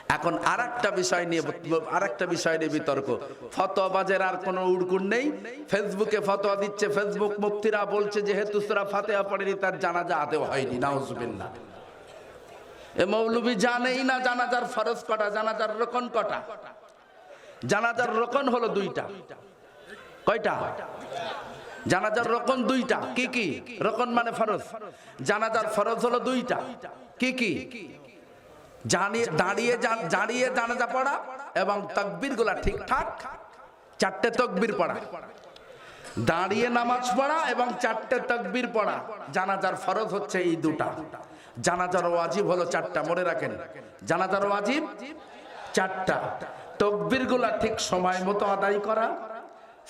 এখন আরেকটা বিষয় নিয়ে বিতর্ক। ফতোয়াবাজের আর কোনো উড়কুর নেই। ফেসবুকে ফতোয়া দিচ্ছে, ফেসবুক মুফতিরা বলছে যেহেতু সূরা ফাতিহা পড়েনি তার জানাজা আদৌ হয়নি। নাউজুবিল্লাহ। এ মৌলবি জানেই না জানাজার ফরজ কটা, জানাজার রকন কটা। জানাজার রকন হলো দুইটা। কয়টা? জানাজার রকন দুইটা। কি কি? রকন মানে ফরজ। জানাজার ফরজ হলো দুইটা। কি কি? দাঁড়িয়ে জানাজা পড়া এবং তাকবীর গুলা ঠিকঠাক, চারটে তাকবীর পড়া। দাঁড়িয়ে নামাজ পড়া এবং চারটে তাকবীর পড়া। জানাজার ফরজ হচ্ছে এই দুটা। জানাজার ওয়াজিব হলো চারটা, মনে রাখেন। জানাজার ওয়াজিব চারটা। তাকবীর গুলা ঠিক সময় মতো আদায় করা,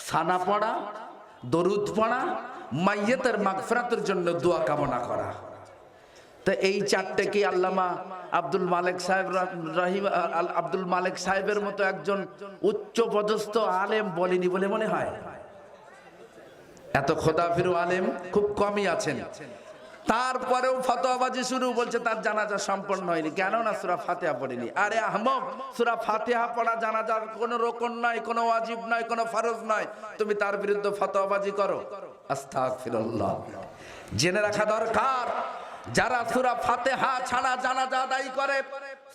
সানা পড়া, দরুদ পড়া, মাইয়িতের মাগফিরাতের জন্য দোয়া কামনা করা। তো এই চারটে কি আল্লামা আব্দুল মালিক সাহেবের মতো একজন উচ্চ পদস্থ আলেম বলেনি বলে মনে হয়? এত খোদাফিরু আলেম খুব কমই আছেন। তারপরেও ফতোয়াবাজি শুরু, বলছে তার জানাজা সম্পন্ন হয়নি, কেন না সূরা ফাতিহা পড়েনি। আরে আহমক, সূরা ফাতিহা পড়া জানাজার কোনো রকম নয়, কোনো ওয়াজিব নয়, কোনো ফরজ নয়। তুমি তার বিরুদ্ধে ফতোয়াবাজি করো। আস্তাগফিরুল্লাহ। জেনে রাখা দরকার, যারা সূরা ফাতিহা ছাড়া জানাজা আদায় করে,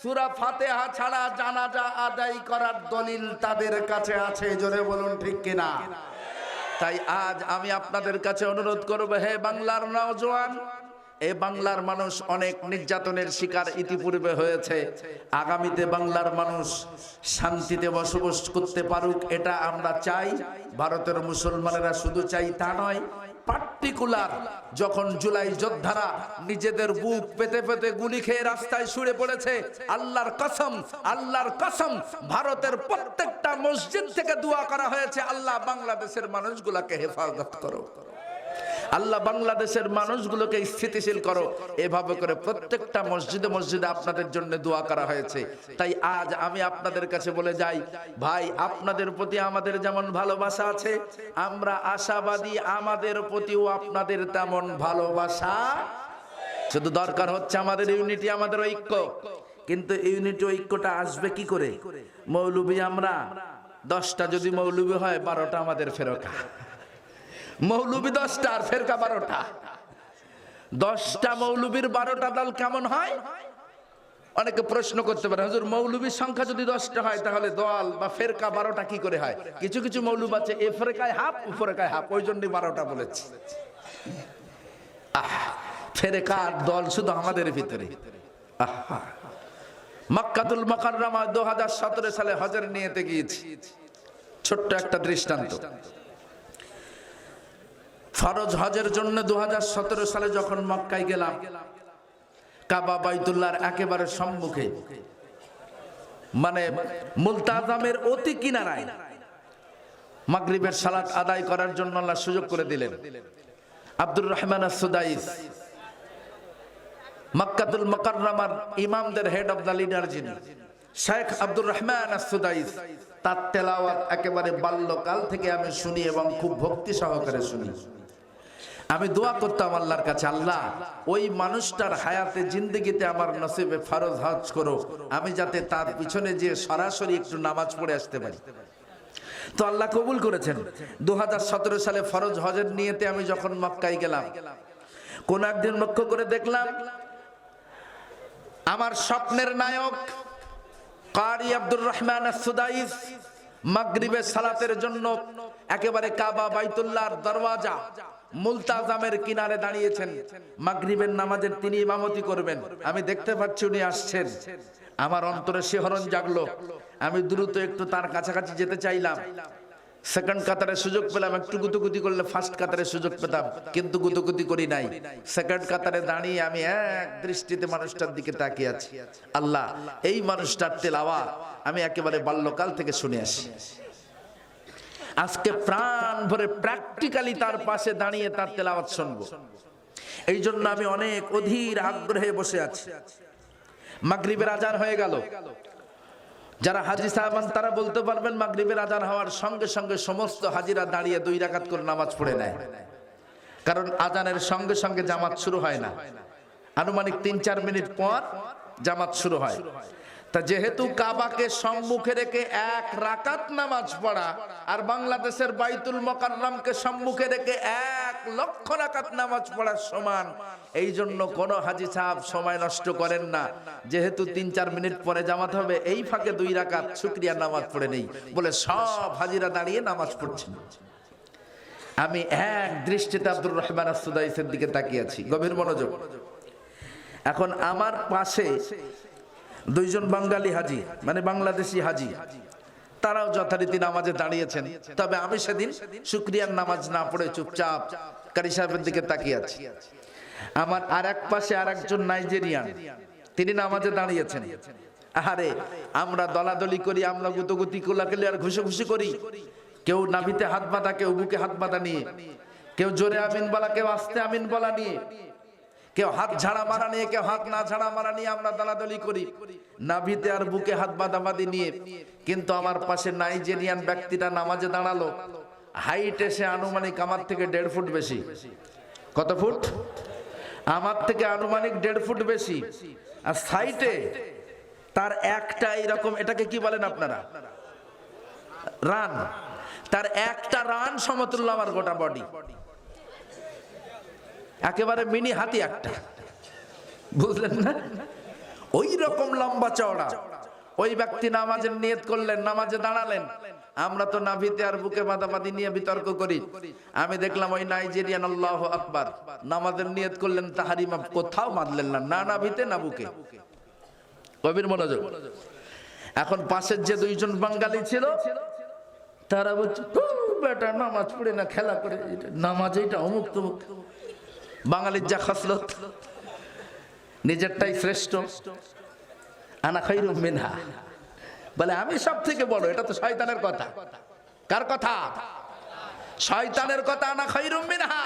সূরা ফাতিহা ছাড়া জানাজা আদায় করার দলিল তাদের কাছে আছে। জোরে বলুন ঠিক কিনা? তাই আজ আমি আপনাদের কাছে অনুরোধ করব, হে বাংলার নওজোয়ান, এই বাংলার মানুষ অনেক নির্যাতনের শিকার ইতিপূর্বে হয়েছে। আগামীতে বাংলার মানুষ শান্তিতে বসবাস করতে পারুক, এটা আমরা চাই। ভারতের মুসলমানেরা শুধু চাই তা নয়, পার্টিকুলার যখন জুলাই যোদ্ধারা নিজেদের বুক পেতে পেতে গুলি খেয়ে রাস্তায় শুয়ে পড়েছে, আল্লাহর কসম ভারতের প্রত্যেকটা মসজিদ থেকে দোয়া করা হয়েছে, আল্লাহ বাংলাদেশের মানুষগুলোকে হেফাজত করো, আল্লাহ বাংলাদেশের মানুষগুলোকে স্থিতিশীল করো। এভাবে করে প্রত্যেকটা মসজিদে মসজিদে আপনাদের জন্য দোয়া করা হয়েছে। তাই আজ আমি আপনাদের কাছে বলে যাই, ভাই, আপনাদের প্রতি আমাদের যেমন ভালোবাসা আছে, আমরা আশাবাদী আমাদের প্রতিও আপনাদের তেমন ভালোবাসা। শুধু দরকার হচ্ছে আমাদের ইউনিটি, আমাদের ঐক্য। কিন্তু ইউনিটি ঐক্যটা আসবে কি করে? মৌলবি আমরা 10টা যদি মৌলবি হয়, 12টা আমাদের ফেরকা। মৌলবি 10টা আর ফেরকা 12টা। 10টা মৌলবীর 12টা দল কেমন হয়? অনেকে প্রশ্ন করতে পারে, হুজুর মৌলবীর সংখ্যা যদি 10টা হয় তাহলে দল বা ফেরকা 12টা কি করে হয়? কিছু কিছু মৌলবী আছে এ ফেরকায় হাফ ও ফেরকায় হাফ, ওই জন্যই 12টা বলেছি। ফেরকার দল শুধু আমাদের ভিতরে। মক্কাতুল মুকাররমা 2017 সালে হজের নিয়তে গিয়েছি। ছোট্ট একটা দৃষ্টান্ত। ফরজ হজের জন্য 2017 সালে যখন মক্কায় গেলাম, কাবা বাইতুল্লাহর একেবারে সম্মুখে, মানে মুলতাজামের অতি কিনারায়, মাগরিবের সালাত আদায় করার জন্য আল্লাহ সুযোগ করে দিলেন। আব্দুর রহমান আস-সুদাইস, মক্কাতুল মুকাররমার ইমামদের হেড অফ দ্য লিডার যিনি, শেখ আব্দুর রহমান আস-সুদাইস, তার তেলাওয়াত একেবারে বাল্যকাল থেকে আমি শুনি এবং খুব ভক্তি সহকারে শুনি। আমি দোয়া করতাম আল্লাহর কাছে, আল্লাহ ওই মানুষটার হায়াতে জিন্দেগিতে আমার নসিবে ফরজ হজ করো, আমি যাতে তার পিছনে যে সরাসরি একটু নামাজ পড়ে আসতে পারি। তো আল্লাহ কবুল করেছেন। 2017 সালে ফরজ হজের নিয়তে আমি যখন মক্কায় গেলাম, কোন একদিন লক্ষ্য করে দেখলাম আমার স্বপ্নের নায়ক কারি আব্দুর রহমান আস-সুদাইস মাগরিবের সালাতের জন্য একেবারে কাবা বাইতুল্লাহর দরওয়াজা মুলতাজামের কিনারে দাঁড়িয়েছেন। মাগরিবের নামাজের তিনি ইমামতি করবেন। আমি দেখতে পাচ্ছি উনি আসছেন। আমার অন্তরে শিহরণ জাগলো। আমি দ্রুত একটু তার কাছাকাছি যেতে চাইলাম। সেকেন্ড কাতারে সুযোগ পেলাম, একটু গুতুগুতি করলে ফার্স্ট কাতারে সুযোগ পেতাম, কিন্তু গুতুগুতি করি নাই। সেকেন্ড কাতারে দাঁড়িয়ে আমি এক দৃষ্টিতে মানুষটার দিকে তাকিয়ে আছি। আল্লাহ, এই মানুষটার তেলাওয়াত আমি একেবারে বাল্যকাল থেকে শুনে আসি। আজকে প্রাণ ভরে প্র্যাকটিক্যালি তার পাশে দাঁড়িয়ে তার তেলাওয়াত শুনবো। এই জন্য আমি অনেক অধীর আগ্রহে বসে আছি। মাগরিবের আজান হয়ে গেল। যারা হাজী সাহেবান তারা বলতে পারবেন, মাগরিবের আজান হওয়ার সঙ্গে সঙ্গে সমস্ত হাজিরা দাঁড়িয়ে 2 রাকাত করে নামাজ পড়ে নেয়। কারণ আজানের সঙ্গে সঙ্গে জামাত শুরু হয় না, আনুমানিক 3-4 মিনিট পর জামাত শুরু হয়। তা যেহেতু কাবাকে সম্মুখে রেখে 1 রাকাত নামাজ পড়া আর বাংলাদেশের বাইতুল মোকাররমকে সম্মুখে রেখে 1 লক্ষ রাকাত নামাজ পড়ার সমান, এই জন্য কোনো হাজী সাহেব সময় নষ্ট করেন না। যেহেতু 3-4 মিনিট পরে জামাত হবে, এই ফাঁকে 2 রাকাত শুকরিয়া নামাজ পড়ে নেই বলে সব হাজিরা দাঁড়িয়ে নামাজ পড়ছেন। আমি এক দৃষ্টিতে আব্দুর রহমান আস-সুদাইসের দিকে তাকিয়ে আছি, গভীর মনোযোগ। এখন আমার পাশে 2 জন বাঙালি হাজি, মানে বাংলাদেশি হাজি, তারাও যথারীতি নামাজে দাঁড়িয়েছেন। তবে আমি সেদিন শুকরিয়ার নামাজ না পড়ে চুপচাপ কারি সাহেবের দিকে তাকিয়ে আছি। আমার আর এক পাশে আর একজন নাইজেরিয়ান, তিনি নামাজে দাঁড়িয়েছেন। আরে আমরা দলাদলি করি, আমরা গুতগুতি কোলাকুলি আর ঘুষি করি, কেউ নাভিতে হাত বাঁধা, কেউ বুকে হাত বাঁধা নিয়ে, কেউ জোরে আমিন বলা, কেউ আস্তে আমিন বলা নিয়ে, কেউ হাত ঝাড়া মারা নিয়ে, কেউ হাত না ঝাড়া মারা নিয়ে আমরা দলাদলি করি, নাভিতে আর বুকে হাত বাঁধাবাঁধি নিয়ে। কিন্তু আমার পাশে নাইজেরিয়ান ব্যক্তিটা নামাজে দাঁড়ালো, হাইট এসে আনুমানিক আমার থেকে 1.5 ফুট বেশি। কত ফুট? আমার থেকে আনুমানিক 1.5 ফুট বেশি। আর সাইটে তার একটা এরকম, এটাকে কি বলেন আপনারা? রান। তার একটা রান সমতুল্য আমার গোটা বডি, একেবারে মিনি হাতি একটা, বুঝলেন না? ওই রকম লম্বা চওড়া। ওই ব্যক্তি নামাজের নিয়ত করলেন, নামাজে দাঁড়ালেন। আমরা তো নাভিতে আর বুকে বাঁধাবাঁধি নিয়ে বিতর্ক করি। আমি দেখলাম ওই নাইজেরিয়ান আল্লাহু আকবার নামাজের নিয়ত করলেন, তাহারিমা কোথাও বাঁধলেন না, না নাভিতে না বুকে। গভীর মনোযোগ। এখন পাশের যে 2 জন বাঙালি ছিল, তারা বলছে বেটা নামাজ পড়ে না, খেলা করে, নামাজ এটা অমুক তমুক। বাঙালির যা খাসলত, নিজেরটাই শ্রেষ্ঠ। আনা খায়রুম মিনহা, বলে আমি সব থেকে বড়। এটা তো শয়তানের কথা। কার কথা? শয়তানের কথা। আনা খায়রুম মিনহা,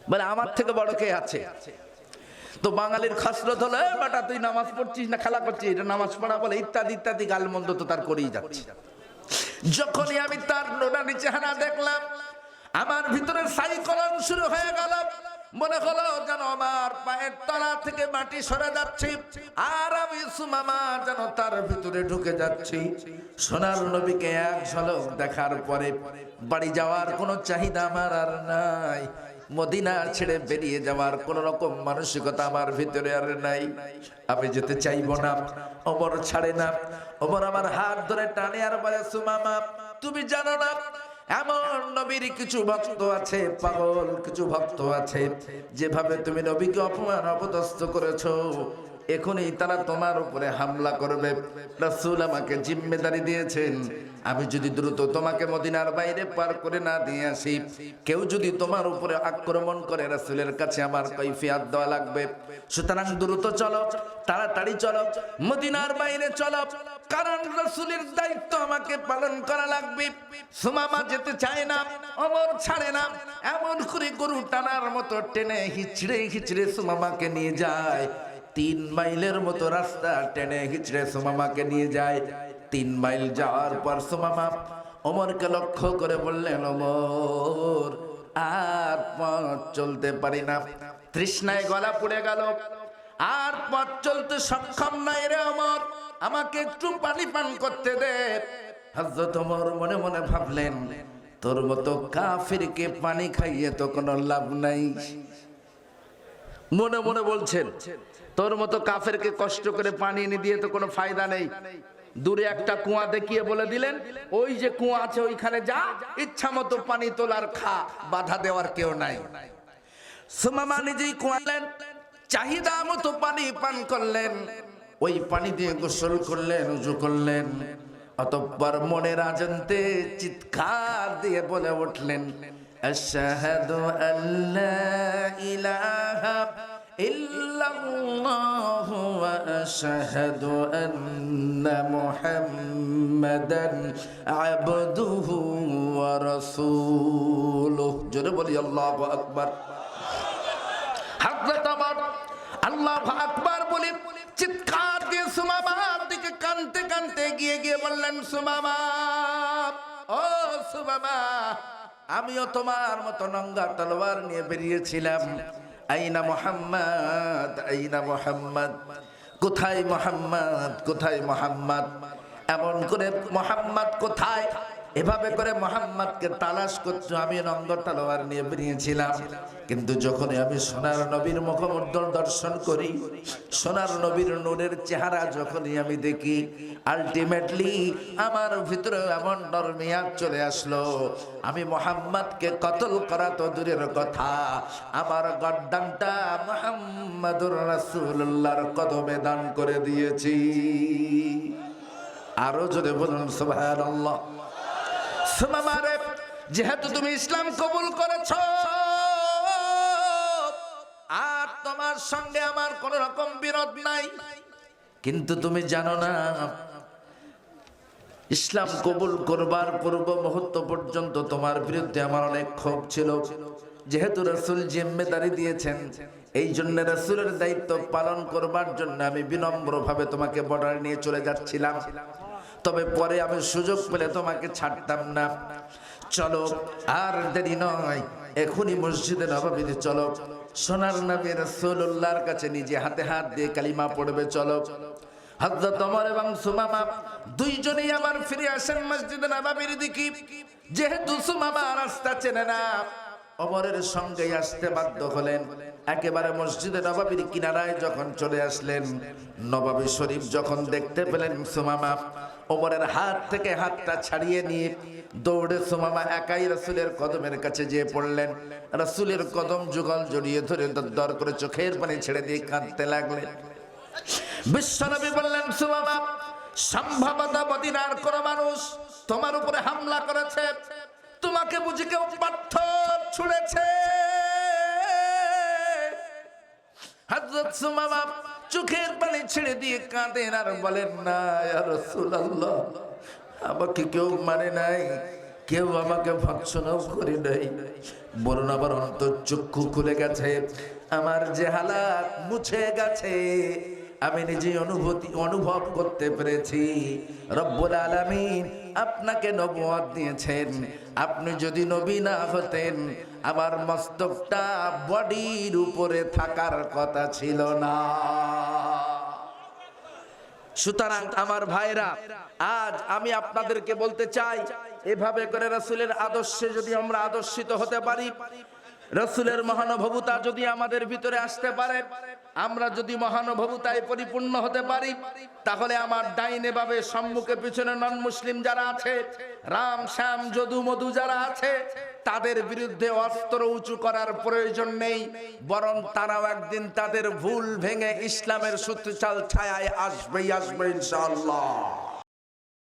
বলে আমার থেকে বড় কে আছে? তো বাঙালির খাসলত হলো বেটা তুই নামাজ পড়ছিস না খেলা করছিস, এটা নামাজ পড়া বলে, ইত্যাদি ইত্যাদি গালমন্দ তো তার করেই যাচ্ছে। যখনই আমি তার নোনানি চেহারা দেখলাম, আমার ভিতরে সাইক্লোন শুরু হয়ে গেল। মনে হলো যেন আমার পায়ের তলা থেকে মাটি সরে যাচ্ছে, আর আমি সুমামা যেন তার ভিতরে ঢুকে যাচ্ছি। সোনার নবীকে এক ঝলক দেখার পরে বাড়ি যাওয়ার কোনো চাহিদা আমার আর নাই। মদিনা ছেড়ে বেরিয়ে যাওয়ার কোন রকম মানসিকতা আমার ভিতরে আর নাই। আমি যেতে চাইবো না। ওমর ছাড়ে না। ওমর আমার হাত ধরে টানে আর বলে, সুমামা তুমি জানো না, এমন নবীর কিছু ভক্ত আছে, পাগল কিছু ভক্ত আছে, যেভাবে তুমি নবীকে অপমান অপদস্থ করেছো, এখনই তারা তোমার উপরে হামলা করবে। রাসূল আমাকে জিম্মেদারি দিয়েছেন, আমি যদি দ্রুত তোমাকে মদিনার বাইরে পার করে না দিয়ে আসি, কেউ যদি তোমার উপরে আক্রমণ করে, রাসূলের কাছে আমার কৈফিয়ত দেওয়া লাগবে। সুতরাং দ্রুত চলো, তাড়াতাড়ি চলো, মদিনার বাইরে চলো, কারণ রাসূলের দায়িত্ব আমাকে পালন করা লাগবে। সুমামা যেতে চায় না, ওমর ছাড়ে না, এমন করে গরু টানার মতো টেনে হিচড়ে হিচড়ে সুমামাকে নিয়ে যায়। 3 মাইলের মতো রাস্তা টেনে হিচড়ে সুমামাকে নিয়ে যায়। 3 মাইল যাওয়ার পর সুমামা ওমরকে লক্ষ্য করে বললেন, ওমর আর পথ চলতে পারি না, তৃষ্ণায় গলা পুড়ে গেল, আর পথ চলতে সক্ষম নাই রে ওমর, আমাকে একটু পানি পান করতে দে। হযরত ওমর মনে মনে ভাবলেন, তোর মতো কাফিরকে পানি খাইয়ে তো কোনো লাভ নাই। মনে মনে বলছেন, তোর মতো কাফেরকে কষ্ট করে পানি এনে দিয়ে তো কোনো ফায়দা নেই। দূরে একটা কুয়া দেখিয়ে বলে দিলেন, ওই যে কুয়া আছে ওইখানে যা, ইচ্ছা মতো পানি তোলার খা, বাধা দেওয়ার কেউ নাই। সুমামা নিজেই কুয়ালেন, চাহিদা মতো পানি পান করলেন, ওই পানি দিয়ে গোসল করলেন, উযু করলেন। অতঃপর মনের আজান্তে চিৎকার দিয়ে বলে উঠলেন, আশহাদু আল্লা ইলাহা ইল্লাল্লাহু ওয়া আশহাদু আন্না মুহাম্মাদান আবদুহু ওয়া রাসূলুহু। জোরে বলি আল্লাহু আকবার। হযরত ওমর আল্লাহু আকবার বলে চিৎকার দিয়ে সুমামার দিকে কাঁদতে কাঁদতে গিয়ে বললেন, সুমামা, ও সুমামা, আমিও তোমার মতো নঙ্গা তলোয়ার নিয়ে বেরিয়েছিলাম। আইনা মুহাম্মদ, আইনা মুহাম্মদ। কোথায় মোহাম্মদ, কোথায় মোহাম্মদ, এমন করে মোহাম্মদ কোথায়, এভাবে করে মোহাম্মদকে তালাশ করছো। আমি নঙ্গ তলোয়ার নিয়ে বেরিয়েছিলাম, কিন্তু যখনই আমি সোনার নবীর মুখমণ্ডল দর্শন করি, সোনার নবীর নূরের চেহারা যখনই আমি দেখি, আলটিমেটলি আমার ভিতরে এমন নরমিয়াত চলে আসলো। আমি মোহাম্মদকে কতল করা তো দূরের কথা, আমার গর্দানটা মুহাম্মাদুর রাসূলুল্লাহর কদমে দান করে দিয়েছি। আরো জোরে বলুন সুবহানাল্লাহ। সুমামারে, যেহেতু তুমি ইসলাম কবুল করেছ, আর তোমার সঙ্গে আমার কোন রকম বিরোধ নাই, কিন্তু তুমি জানো না ইসলাম কবুল করবার পূর্ব মুহূর্ত পর্যন্ত তোমার বিরুদ্ধে আমার অনেক ক্ষোভ ছিল। যেহেতু রাসূল জিম্মেদারি দিয়েছেন, এই জন্য রাসূলের দায়িত্ব পালন করবার জন্য আমি বিনম্রভাবে তোমাকে বর্ডার নিয়ে চলে যাচ্ছিলাম। তবে পরে আমি সুযোগ পেলে তোমাকে ছাড়তাম না। চলো, আর দেরি নয়, এখনই মসজিদে নববীতে চলো। সোনার নবী রাসূলুল্লাহর কাছে নিজে হাতে হাত দিয়ে কালিমা পড়বে। চলো। হযরত ওমর এবং সুমামা দুইজনেই আবার ফিরে আসেন মসজিদে নববীর দিকে। যেহেতু সুমামা রাস্তা চেনে না, ওমরের সঙ্গেই আসতে বাধ্য হলেন। একেবারে মসজিদে নববীর কিনারায় যখন চলে আসলেন, নববী শরীফ যখন দেখতে পেলেন, সুমামা ওমরের হাত থেকে হাতটা ছাড়িয়ে নিয়ে দৌড়ে সুমামা একাই রাসূলের কদমের কাছে যেয়ে পড়লেন। রাসূলের কদম যুগল জড়িয়ে ধরে দর করে চোখের পানি ছেড়ে দিয়ে কাঁদতে লাগলেন। বিশ্বনবী বললেন, সুমামা, সম্ভবত মদিনার কোন মানুষ তোমার উপরে হামলা করেছে, তোমাকে বুঝি কেউ পাথর ছুঁড়েছে? হযরত সুমামা চোখের পানি ছেড়ে দিয়ে কাঁদেন আর বলেন, না ইয়া রাসূলুল্লাহ, আমাকে কেউ মানে নাই, কেউ আমাকে ভৎসনাও করে নাই, বরং আমার অন্তর্চক্ষু খুলে গেছে, আমার যে হালাত মুছে গেছে, আমি নিজে অনুভব করতে পেরেছি রব্বুল আলামিন আপনাকে নবুয়ত দিয়েছেন। আপনি যদি নবী না হতেন, আমার মস্তকটা বডির উপরে থাকার কথা ছিল না। সুতরাং আমার ভাইরা, আজ আমি আপনাদেরকে বলতে চাই, এভাবে করে রাসূলের আদর্শে যদি আমরা আদর্শিত হতে পারি, রাসূলের মহানুভবতা যদি আমাদের ভিতরে আসতে পারে, আমরা যদি মহানুভবতায় পরিপূর্ণ হতে পারি, তাহলে আমার ডাইনে বামে সম্মুখে পিছনে নন মুসলিম যারা আছে, রাম শ্যাম যদু মধু যারা আছে, তাদের বিরুদ্ধে অস্ত্র উঁচু করার প্রয়োজন নেই, বরং তারাও একদিন তাদের ভুল ভেঙে ইসলামের সুচাল ছায়ায় আসবে ইনশাআল্লাহ।